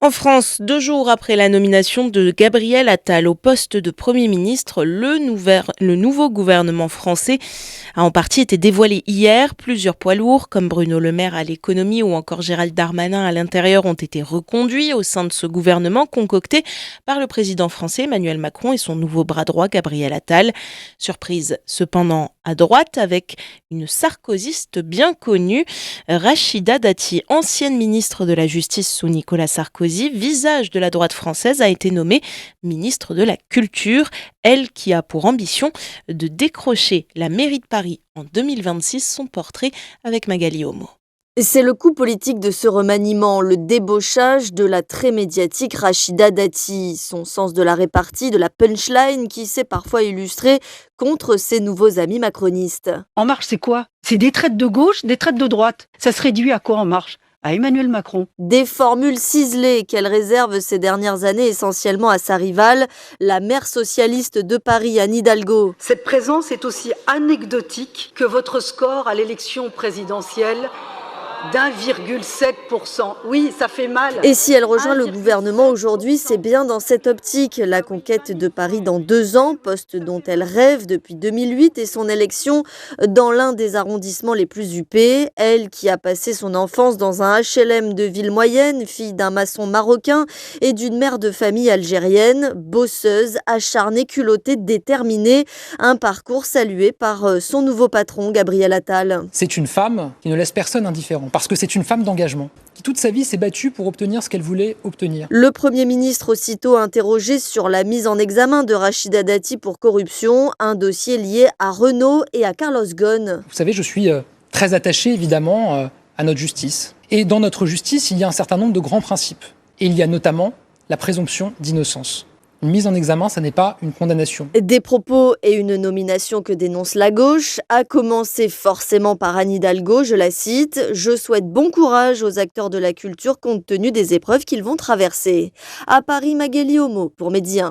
En France, 2 jours après la nomination de Gabriel Attal au poste de Premier ministre, le nouveau gouvernement français a en partie été dévoilé hier. Plusieurs poids lourds, comme Bruno Le Maire à l'économie ou encore Gérald Darmanin à l'intérieur, ont été reconduits au sein de ce gouvernement concocté par le président français Emmanuel Macron et son nouveau bras droit Gabriel Attal. Surprise cependant à droite avec une sarkozyste bien connue, Rachida Dati, ancienne ministre de la Justice sous Nicolas Sarkozy, visage de la droite française, a été nommée ministre de la Culture, elle qui a pour ambition de décrocher la mairie de Paris en 2026, son portrait avec Magali Homo. C'est le coup politique de ce remaniement, le débauchage de la très médiatique Rachida Dati, son sens de la répartie, de la punchline qui s'est parfois illustré contre ses nouveaux amis macronistes. En Marche, c'est quoi? C'est des traites de gauche, des traites de droite. Ça se réduit à quoi En Marche? À Emmanuel Macron. Des formules ciselées qu'elle réserve ces dernières années essentiellement à sa rivale, la maire socialiste de Paris, Anne Hidalgo. Cette présence est aussi anecdotique que votre score à l'élection présidentielle d'1,7%. Oui, ça fait mal. Et si elle rejoint le gouvernement aujourd'hui, c'est bien dans cette optique. La conquête de Paris dans 2 ans, poste dont elle rêve depuis 2008, et son élection dans l'un des arrondissements les plus huppés. Elle qui a passé son enfance dans un HLM de ville moyenne, fille d'un maçon marocain et d'une mère de famille algérienne, bosseuse, acharnée, culottée, déterminée. Un parcours salué par son nouveau patron, Gabriel Attal. C'est une femme qui ne laisse personne indifférent. Parce que c'est une femme d'engagement, qui toute sa vie s'est battue pour obtenir ce qu'elle voulait obtenir. Le Premier ministre aussitôt interrogé sur la mise en examen de Rachida Dati pour corruption, un dossier lié à Renault et à Carlos Ghosn. Vous savez, je suis très attaché évidemment à notre justice. Et dans notre justice, il y a un certain nombre de grands principes. Et il y a notamment la présomption d'innocence. Une mise en examen, ça n'est pas une condamnation. Des propos et une nomination que dénonce la gauche, à commencer forcément par Anne Hidalgo, je la cite « Je souhaite bon courage aux acteurs de la culture compte tenu des épreuves qu'ils vont traverser ». À Paris, Magali Homo pour Média 1.